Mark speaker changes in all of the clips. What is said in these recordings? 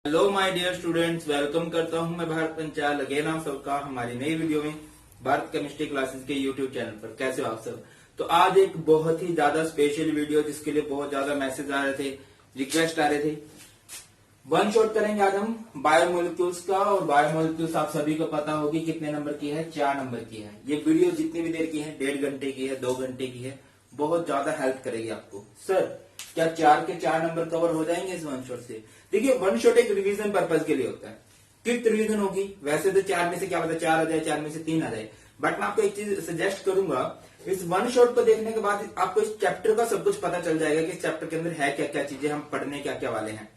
Speaker 1: Hello my dear students, welcome करता हूं मैं भारत पंचाल अगेन आप सबका हमारी नई वीडियो में भारत केमिस्ट्री क्लासेस के यूट्यूब चैनल पर। कैसे हो आप सब? तो आज एक बहुत ही ज्यादा स्पेशल वीडियो जिसके लिए बहुत ज्यादा मैसेज आ रहे थे, रिक्वेस्ट आ रहे थे। वन शॉट करेंगे आज हम बायोमोलिक्यूल्स का। और बायोमोलिक्यूल्स आप सभी को पता होगी कितने नंबर की है, 4 नंबर की है। ये वीडियो जितनी भी देर की है, 1.5 घंटे की है, 2 घंटे की है, बहुत ज्यादा हेल्प करेगी आपको। सर क्या 4 के 4 नंबर कवर हो जाएंगे इस वन शॉट से? देखिए, वन शॉट एक रिवीजन पर्पज के लिए होता है। क्विक रिवीजन होगी। वैसे तो 4 में से क्या पता 4 आ जाए, 4 में से 3 आ जाए, बट मैं आपको एक चीज सजेस्ट करूंगा। इस वन शॉट को देखने के बाद आपको इस चैप्टर का सब कुछ पता चल जाएगा कि इस चैप्टर के अंदर है क्या क्या चीजें, हम पढ़ने क्या क्या वाले हैं।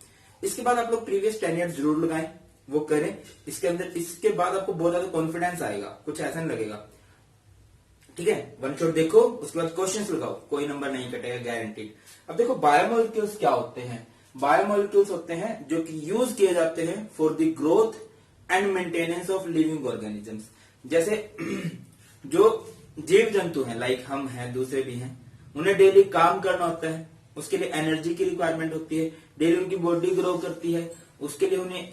Speaker 1: इसके बाद आप लोग प्रीवियस 10 ईयर्स जरूर लगाएं, वो करें इसके अंदर। इसके बाद आपको बहुत ज्यादा कॉन्फिडेंस आएगा, कुछ ऐसा नहीं लगेगा। ठीक है, वन शॉट देखो, उसके बाद क्वेश्चंस लगाओ, कोई नंबर नहीं कटेगा, गारंटीड। अब देखो, बायोमोलिक्यूल्स क्या होते हैं? बायोमोलिक्यूल्स होते हैं जो कि यूज किए जाते हैं for the growth and maintenance of living organisms. जैसे जो जीव जंतु हैं, लाइक हम हैं, दूसरे भी हैं, उन्हें डेली काम करना होता है, उसके लिए एनर्जी की रिक्वायरमेंट होती है। डेली उनकी बॉडी ग्रो करती है, उसके लिए उन्हें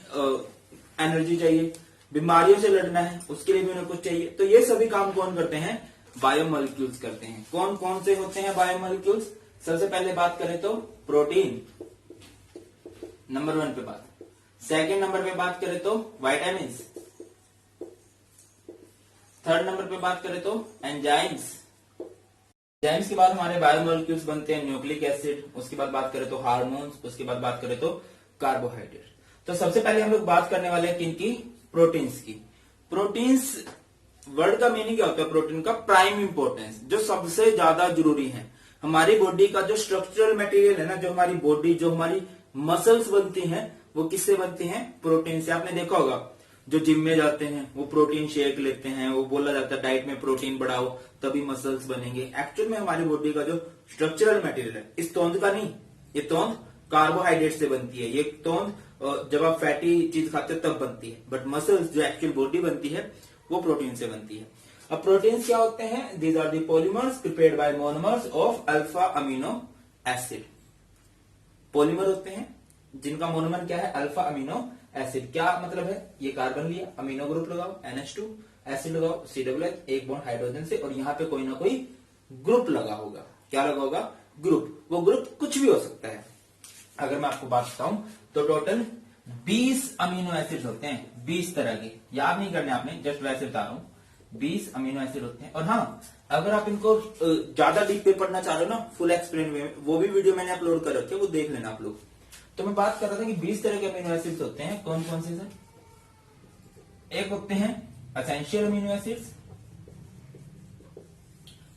Speaker 1: एनर्जी चाहिए। बीमारियों से लड़ना है, उसके लिए भी उन्हें कुछ चाहिए। तो ये सभी काम कौन करते हैं? बायोमोलिक्यूल्स करते हैं। कौन कौन से होते हैं बायोमोलिक्यूल्स? सबसे पहले बात करें तो प्रोटीन, नंबर 1 पे बात। सेकंड नंबर पे बात करें तो विटामिन। थर्ड नंबर पे बात करें तो एंजाइम्स। एंजाइम्स के बाद हमारे बायोमोलिक्यूल्स बनते हैं न्यूक्लिक एसिड। उसके बाद बात करें तो हार्मोन्स। उसके बाद बात करें तो कार्बोहाइड्रेट। तो सबसे पहले हम लोग बात करने वाले हैं किनकी? प्रोटीन्स की। प्रोटीन्स वर्ड का मीनिंग क्या होता है? प्रोटीन का प्राइम इंपोर्टेंस, जो सबसे ज्यादा जरूरी है। हमारी बॉडी का जो स्ट्रक्चरल मटेरियल है ना, जो हमारी बॉडी, जो हमारी मसल्स बनती हैं, वो किससे बनती हैं? प्रोटीन से। आपने देखा होगा जो जिम में जाते हैं वो प्रोटीन शेक लेते हैं, वो बोला जाता है डाइट में प्रोटीन बढ़ाओ तभी मसल्स बनेंगे। एक्चुअल में हमारी बॉडी का जो स्ट्रक्चरल मटेरियल है, इस तोंद का नहीं, ये तोंद कार्बोहाइड्रेट से बनती है। ये तोंद जब आप फैटी चीज खाते हो तब बनती है, बट मसल्स जो एक्चुअल बॉडी बनती है वो प्रोटीन से बनती है। अब प्रोटीन्स क्या होते हैं? These are the polymers prepared by monomers of alpha amino acid. Polymer होते हैं जिनका मोनोमर क्या है? Alpha amino acid. क्या मतलब है? ये कार्बन लिया, अमीनो ग्रुप लगाओ NH2, एसिड लगाओ COH, एक बॉन्ड हाइड्रोजन से, और यहाँ पे कोई ना कोई ग्रुप लगा होगा। क्या लगा होगा? ग्रुप। वो ग्रुप कुछ भी हो सकता है। अगर मैं आपको बात बताऊं तो टोटल 20 अमीनो एसिड होते हैं, 20 तरह के। याद नहीं करने आपने, जस्ट वैसे बता रहा हूं। 20 अमीनो एसिड होते हैं। और हाँ, अगर आप इनको ज्यादा डीप पे पढ़ना चाह रहे हो ना, फुल एक्सप्लेन में, वो भी वीडियो मैंने अपलोड कर रखे, वो देख लेना आप लोग। तो मैं बात कर रहा था कि 20 तरह के अमीनो एसिड्स होते हैं। कौन कौन से सर? एक होते हैं एसेंशियल अमीनो एसिड्स,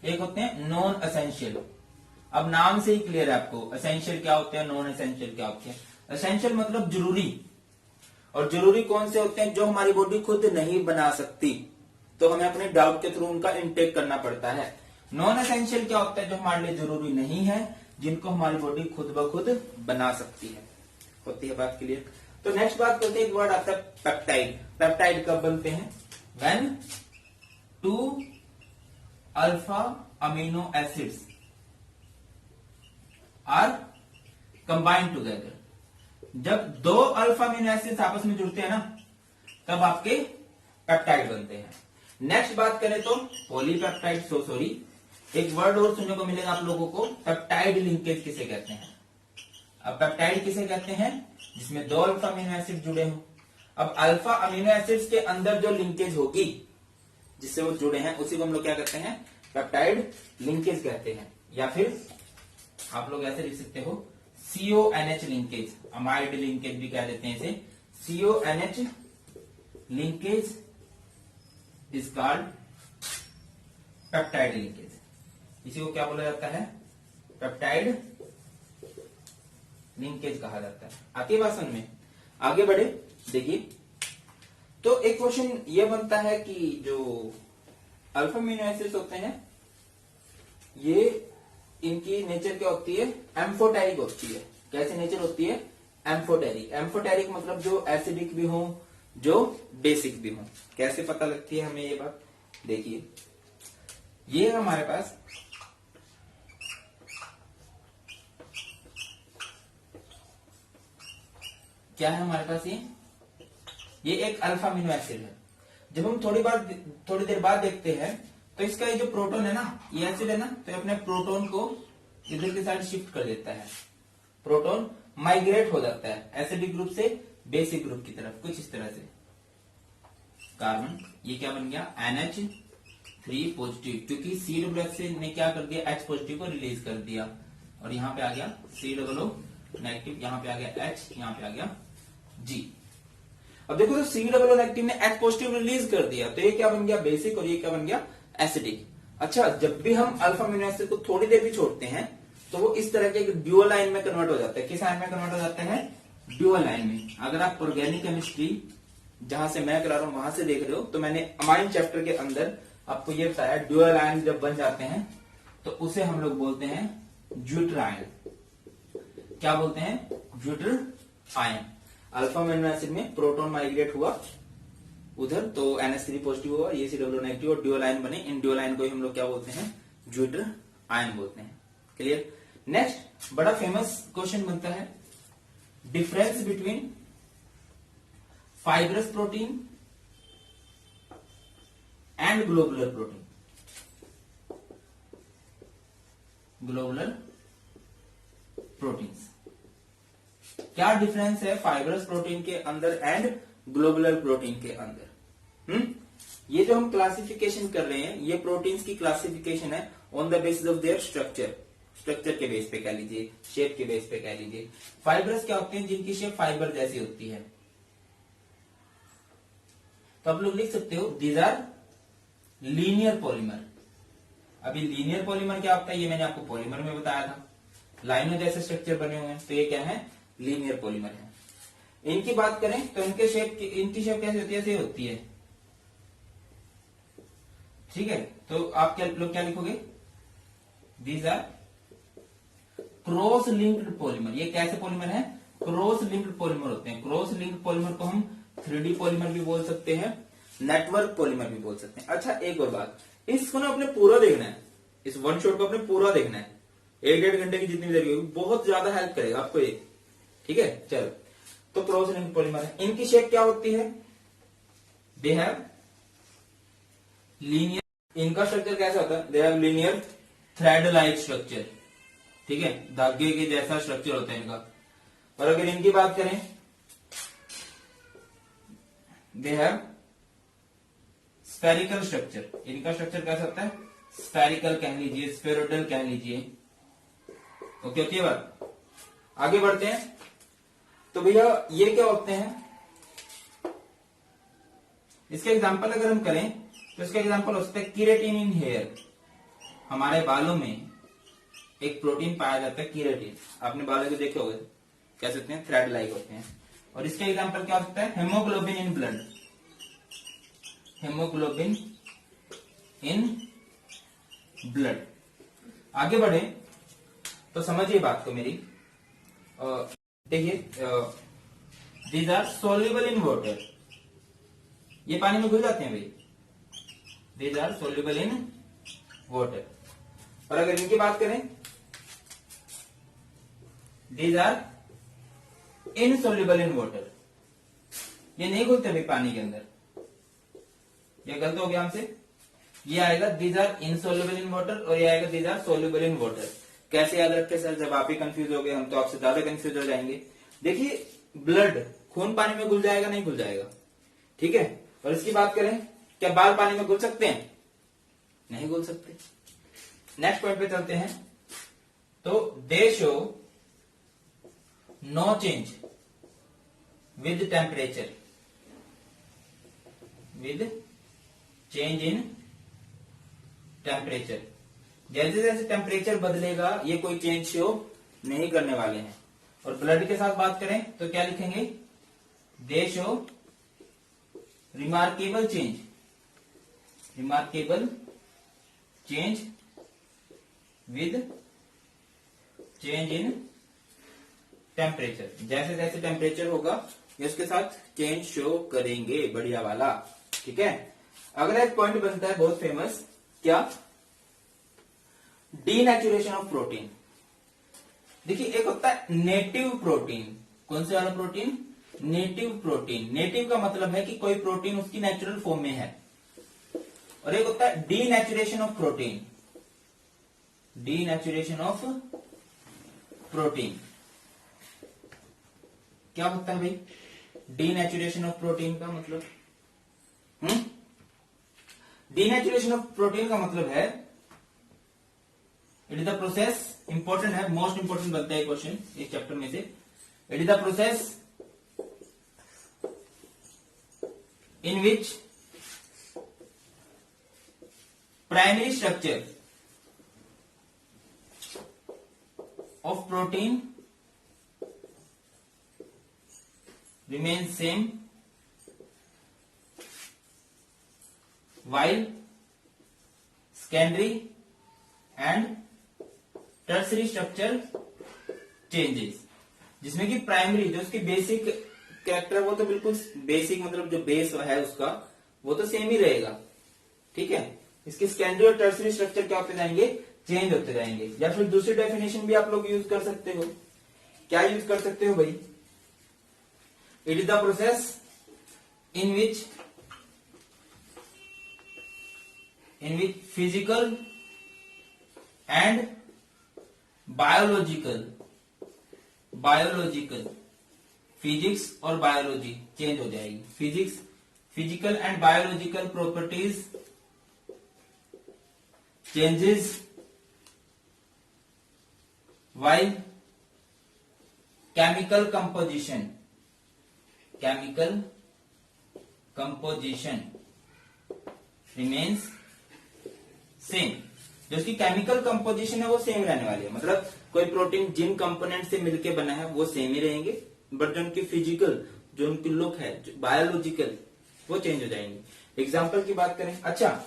Speaker 1: एक होते हैं नॉन एसेंशियल। अब नाम से ही क्लियर है आपको, एसेंशियल क्या होते हैं, नॉन एसेंशियल क्या होते हैं। एसेंशियल मतलब जरूरी, और जरूरी कौन से होते हैं? जो हमारी बॉडी खुद नहीं बना सकती, तो हमें अपने डाउट के थ्रू उनका इनटेक करना पड़ता है। नॉन एसेंशियल क्या होता है? जो हमारे लिए जरूरी नहीं है, जिनको हमारी बॉडी खुद ब खुद बना सकती है। होती है बात क्लियर? तो नेक्स्ट बात करते हैं, एक वर्ड आता है पेप्टाइड। पेप्टाइड कब बनते हैं? When 2 alpha amino acids are combined together. जब 2 अल्फा अमीनो एसिड्स आपस में जुड़ते हैं ना, तब आपके पेप्टाइड बनते हैं। नेक्स्ट बात करें तो पॉलीपेप्टाइड। सॉरी, एक वर्ड और सुनने को मिलेगा आप लोगों को, पेप्टाइड लिंकेज किसे कहते हैं? अब पेप्टाइड किसे कहते हैं? जिसमें 2 अल्फा अमीनो एसिड जुड़े हो। अब अल्फा अमीनो एसिड्स के अंदर जो लिंकेज होगी, जिससे वो जुड़े हैं, उसी को हम लोग क्या कहते हैं? पेप्टाइड लिंकेज कहते हैं। या फिर आप लोग ऐसे लिख सकते हो CONH लिंकेज, अमाइड लिंकेज भी कह देते हैं इसे। CONH linkage is called peptide linkage. इसी को क्या बोला जाता है? पेप्टाइड लिंकेज कहा जाता है। आती है बात समझ में? आगे बढ़े, देखिए। तो एक क्वेश्चन ये बनता है कि जो अल्फा अमीनो एसिड्स होते हैं, ये इनकी नेचर क्या होती है? एम्फोटेरिक होती है। कैसे नेचर होती है? एम्फोटेरिक। एम्फोटेरिक मतलब जो एसिडिक भी हो, जो बेसिक भी हो। कैसे पता लगती है हमें ये बात? देखिए, ये हमारे पास क्या है हमारे पास, ये एक अल्फा अमीनो एसिड है। जब हम थोड़ी देर बाद देखते हैं तो इसका ये जो प्रोटॉन है ना, ये एसिड है ना, तो अपने प्रोटॉन को इधर की साइड शिफ्ट कर देता है। प्रोटॉन माइग्रेट हो जाता है एसिडिक ग्रुप से बेसिक ग्रुप की तरफ, कुछ इस तरह से। कार्बन ये क्या बन गया, NH3 पॉजिटिव, क्योंकि COOH ने क्या कर दिया, H पॉजिटिव को रिलीज कर दिया, और यहाँ पे आ गया COO नेगेटिव, यहाँ पे आ गया H, यहाँ पे आ गया G। अब देखो तो COO नेगेटिव ने H पॉजिटिव रिलीज कर दिया, तो ये क्या बन गया, बेसिक, और ये क्या बन गया, एसिडिक। अच्छा, जब भी हम अल्फा अमीनो एसिड को थोड़ी देर भी छोड़ते हैं तो वो इस तरह के ड्यूअल आयन में कन्वर्ट हो जाता है। किस आयन में कन्वर्ट हो जाते हैं, ड्यूअल आयन में। अगर आप ऑर्गेनिक केमिस्ट्री जहां से मैं करा रहा हूं वहां से देख रहे हो, तो मैंने अमाइन चैप्टर के अंदर आपको ये बताया, ड्यूअल आयन जब बन जाते हैं तो उसे हम लोग बोलते हैं ज्यूटर आयन। क्या बोलते हैं, zwitter ion. Alpha amino acid में प्रोटॉन माइग्रेट हुआ उधर, तो NH3 पॉजिटिव हुआ, ये COO नेगेटिव, और ड्यूअल आयन बने। इन ड्यूअल आयन को हम लोग क्या बोलते हैं, ज्यूटर आयन बोलते हैं। क्लियर। नेक्स्ट बड़ा फेमस क्वेश्चन बनता है, difference between fibrous protein and globular protein. Globular proteins, क्या डिफरेंस है फाइब्रस प्रोटीन के अंदर एंड ग्लोबुलर प्रोटीन के अंदर। ये जो हम क्लासिफिकेशन कर रहे हैं, ये प्रोटीन्स की क्लासिफिकेशन है on the basis of their structure के बेस पे कह लीजिए, शेप के बेस पे कह लीजिए। फाइब्रस क्या होते हैं, जिनकी शेप फाइबर जैसी होती है। तो आप लोग लिख सकते हो दीज आर लीनियर पॉलीमर। अभी लीनियर पॉलीमर क्या होता है, ये मैंने आपको पॉलीमर में बताया था, लाइनों जैसे स्ट्रक्चर बने हुए हैं, तो ये क्या है, लीनियर पॉलीमर है। इनकी बात करें तो इनकी शेप कैसे होती है, ऐसे होती है। ठीक है, तो आप लोग क्या लिखोगे, these are cross linked polymer. ये कैसे पॉलीमर है, क्रॉस लिंक्ड पॉलीमर होते हैं। क्रॉस लिंक्ड पॉलीमर को हम 3D पॉलीमर भी बोल सकते हैं, नेटवर्क पॉलीमर भी बोल सकते हैं। अच्छा, एक और बात, इसको ना अपने पूरा देखना है, इस वन शॉट को अपने पूरा देखना है, 1-1.5 घंटे की जितनी देर होगी, बहुत ज्यादा हेल्प करेगा आपको ये। ठीक है, चलो, तो क्रॉस लिंक्ड पॉलीमर है। इनकी शेप क्या होती है, दे हैव लीनियर, इनका स्ट्रक्चर कैसा होता है, they have linear thread like structure. ठीक है, धागे के जैसा स्ट्रक्चर होता है इनका। और अगर इनकी बात करें, दे हैव स्फेरिकल स्ट्रक्चर। इनका स्ट्रक्चर कैसा होता है, स्फेरिकल कह लीजिए, स्फेरोइडल कह लीजिए। ओके, ओके बात, आगे बढ़ते हैं। तो भैया ये क्या होते हैं, इसके एग्जांपल अगर हम करें तो इसका एग्जांपल हो सकता है केराटिन इन हेयर। हमारे बालों में एक प्रोटीन पाया जाता है केराटिन, आपने बालों को देखे होंगे, कैसे होते हैं, थ्रेड लाइक होते हैं। और इसका एग्जांपल क्या हो सकता है, haemoglobin in blood. Haemoglobin in blood. आगे बढ़े तो समझिए बात को मेरी, देखिए, these are soluble in water. ये पानी में घुल जाते हैं भाई, these are soluble in water. और अगर इनकी बात करें, these are insoluble in water. ये नहीं घुलते भाई पानी के अंदर, ये गलत हो गया हमसे। ये आएगा these are insoluble in water, और ये आएगा these are soluble in water. कैसे याद रखे सर, जब आप ही कंफ्यूज हो गए, हम तो आपसे ज्यादा कंफ्यूज हो जाएंगे। देखिए, ब्लड, खून पानी में घुल जाएगा, नहीं घुल जाएगा। ठीक है, और इसकी बात करें, क्या बाल पानी में घुल सकते हैं, नहीं घुल सकते। नेक्स्ट पॉइंट पे चलते हैं। तो they show no change with temperature, with change in temperature. जैसे जैसे टेम्परेचर बदलेगा, ये कोई चेंज शो नहीं करने वाले हैं। और ब्लड के साथ बात करें तो क्या लिखेंगे, दे show remarkable change, remarkable change with change in temperature. जैसे जैसे टेम्परेचर होगा, ये उसके साथ चेंज शो करेंगे, बढ़िया वाला। ठीक है, अगला एक पॉइंट बनता है बहुत फेमस, क्या, डीनेचुरेशन ऑफ प्रोटीन। देखिए, एक होता है नेटिव प्रोटीन। कौन से वाला प्रोटीन, नेटिव प्रोटीन। नेटिव का मतलब है कि कोई प्रोटीन उसकी नेचुरल फॉर्म में है। और एक होता है denaturation of protein. Denaturation of protein क्या होता है भाई? डीनेचुरेशन ऑफ प्रोटीन का मतलब डीनेचुरेशन ऑफ प्रोटीन का मतलब है it is the process, important है, मोस्ट इंपॉर्टेंट बनता है क्वेश्चन इस चैप्टर में से। It is the process in which primary structure of protein remains same while secondary and tertiary structure changes। जिसमें कि प्राइमरी जो उसकी बेसिक कैरेक्टर है वो तो बिल्कुल बेसिक, मतलब जो बेस है उसका वो तो सेम ही रहेगा, ठीक है। इसके सेकेंडरी और टर्सरी स्ट्रक्चर क्या होते जाएंगे? चेंज होते जाएंगे। या फिर दूसरी डेफिनेशन भी आप लोग यूज कर सकते हो। क्या यूज कर सकते हो भाई? It is the process in which physical and biological physics और biology चेंज हो जाएगी। physical and biological properties changes while chemical composition remains same। जो उसकी केमिकल कंपोजिशन है वो सेम रहने वाली है। मतलब कोई प्रोटीन जिन कंपोनेंट से मिलके बना है वो सेम ही रहेंगे, बट जो उनकी फिजिकल, जो उनकी लुक है, बायोलॉजिकल, वो चेंज हो जाएंगे। एग्जाम्पल की बात करें, अच्छा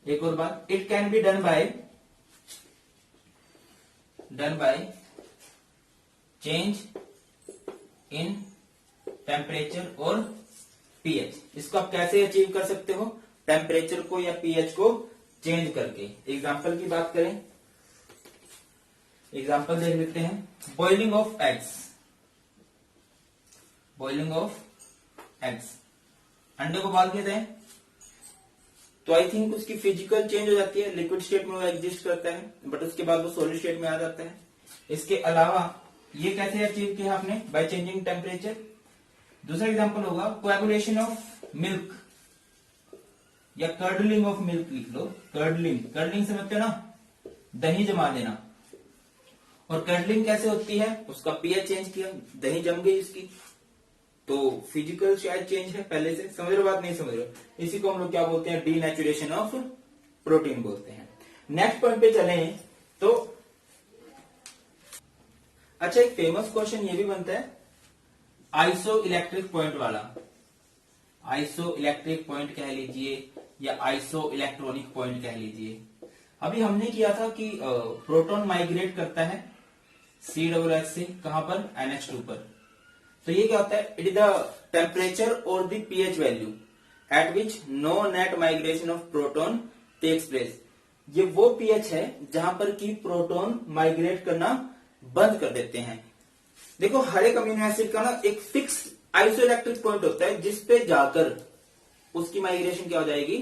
Speaker 1: एक और बात, it can be done by change in temperature और पीएच। इसको आप कैसे अचीव कर सकते हो? टेम्परेचर को या पीएच को चेंज करके। एग्जाम्पल की बात करें, एग्जाम्पल देख लेते हैं। बॉइलिंग ऑफ एग्स, अंडे को उबाल के दें तो आई थिंक उसकी फिजिकल चेंज हो जाती है, लिक्विड स्टेट में वो एग्जिस्ट करता है, बट उसके बाद वो सॉलिड स्टेट में आ जाता है। इसके अलावा ये कैसे अचीव किया आपने? By changing temperature. दूसरा एग्जांपल होगा कोएगुलेशन ऑफ मिल्क या कर्डलिंग ऑफ मिल्क, लिख लो। कर्डलिंग समझते हो ना, दही जमा देना। और कर्डलिंग कैसे होती है? उसका पीएच चेंज किया, दही जम गई उसकी, तो फिजिकल शायद चेंज है पहले से। समझ रहे बात? नहीं समझ रहे? इसी को हम लोग क्या बोलते हैं? डीनेचुरेशन ऑफ प्रोटीन बोलते हैं। नेक्स्ट पॉइंट पे चले तो अच्छा, एक फेमस क्वेश्चन ये भी बनता है आइसो इलेक्ट्रिक पॉइंट वाला। आइसो इलेक्ट्रिक पॉइंट कह लीजिए या आइसो इलेक्ट्रॉनिक पॉइंट कह लीजिए। अभी हमने किया था कि प्रोटॉन माइग्रेट करता है COOH से, कहां पर? NH2 पर। तो ये क्या होता है? इट इज द टेम्परेचर और the pH value at which no net migration of proton takes place. ये वो pH है जहां पर कि प्रोटॉन माइग्रेट करना बंद कर देते हैं। देखो, हर एक अमीनो एसिड का ना एक फिक्स आइसोइलेक्ट्रिक पॉइंट होता है जिस पे जाकर उसकी माइग्रेशन क्या हो जाएगी?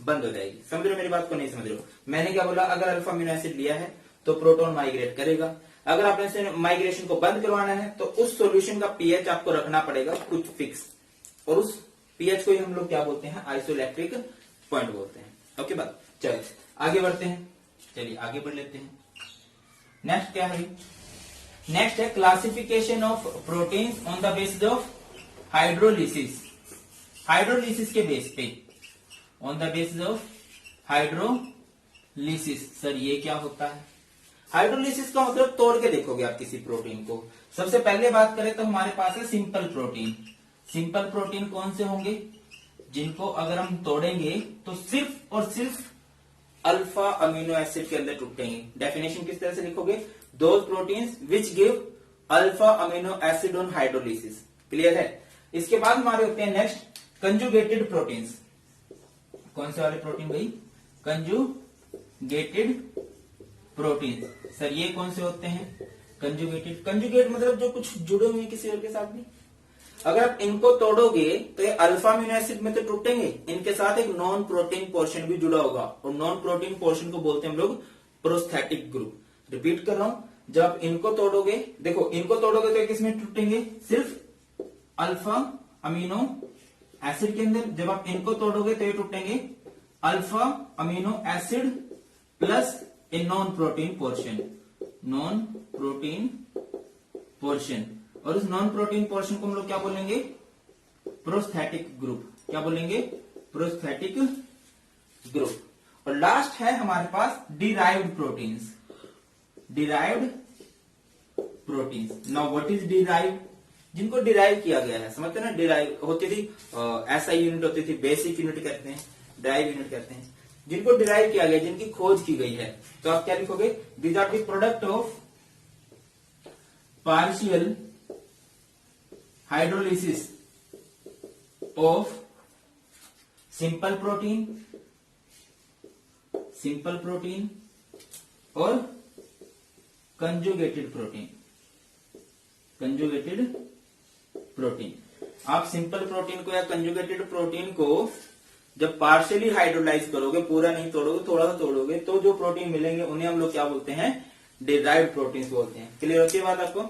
Speaker 1: बंद हो जाएगी। समझ रहे हो मेरी बात को? नहीं समझ रहे हो? मैंने क्या बोला? अगर अल्फा अमीनो एसिड लिया है तो प्रोटॉन माइग्रेट करेगा। अगर आपने इसे माइग्रेशन को बंद करवाना है तो उस सॉल्यूशन का पीएच आपको रखना पड़ेगा कुछ फिक्स, और उस पीएच को ही हम लोग क्या बोलते हैं? आइसोइलेक्ट्रिक पॉइंट बोलते हैं। ओके बात? चलिए आगे बढ़ते हैं। चलिए आगे बढ़ लेते हैं। नेक्स्ट क्या है? नेक्स्ट है classification of proteins on the basis of hydrolysis. Hydrolysis के बेस पे, on the basis of hydrolysis. Sir ये क्या होता है? हाइड्रोलिसिस का मतलब तोड़ के देखोगे आप किसी प्रोटीन को। सबसे पहले बात करें तो हमारे पास है सिंपल प्रोटीन। सिंपल प्रोटीन कौन से होंगे? जिनको अगर हम तोड़ेंगे तो सिर्फ और सिर्फ अल्फा अमीनो एसिड के अंदर टूटेंगे। डेफिनेशन किस तरह से लिखोगे? Those proteins which give alpha amino acid on hydrolysis. Clear है? इसके बाद हमारे होते हैं नेक्स्ट कंजुगेटेड प्रोटीन्स। कौन से वाले प्रोटीन भाई? Conjugated protein. सर ये कौन से होते हैं? कंजुगेटेड। कंजुगेट मतलब जो कुछ जुड़े हुए हैं किसी और के साथ भी। अगर आप इनको तोड़ोगे तो ये अल्फा अमीनो एसिड में तो टूटेंगे, इनके साथ एक नॉन प्रोटीन पोर्शन भी जुड़ा होगा और नॉन प्रोटीन पोर्शन को बोलते हैं हम लोग प्रोस्थेटिक ग्रुप। रिपीट कर रहा हूं, जब आप इनको तोड़ोगे, देखो इनको तोड़ोगे तो किसमें टूटेंगे, सिर्फ अल्फा अमीनो एसिड के अंदर। जब आप इनको तोड़ोगे तो ये टूटेंगे alpha amino acid plus a non protein portion, non protein portion. और उस नॉन प्रोटीन पोर्शन को हम लोग क्या बोलेंगे, प्रोस्थेटिक ग्रुप। क्या बोलेंगे, प्रोस्थेटिक ग्रुप। और लास्ट है हमारे पास derived proteins, derived proteins. Now what is derived, जिनको डिराइव किया गया है, समझते हैं ना, डिराइव होती थी एसआई यूनिट होती थी, बेसिक यूनिट कहते हैं, डिराइव यूनिट कहते हैं, जिनको डिराइव किया गया, जिनकी खोज की गई है। तो आप क्या लिखोगे, these are the product of partial hydrolysis of simple protein, simple protein और कंजुगेटेड प्रोटीन, कंजुगेटेड प्रोटीन। आप सिंपल प्रोटीन को या कंजुगेटेड प्रोटीन को जब पार्शियली हाइड्रोलाइज करोगे, पूरा नहीं तोड़ोगे, थोड़ा सा तोड़ोगे, तो जो प्रोटीन मिलेंगे उन्हें हम लोग क्या बोलते हैं, डिराइव्ड प्रोटीन्स बोलते हैं। क्लियर होती है बात आपको।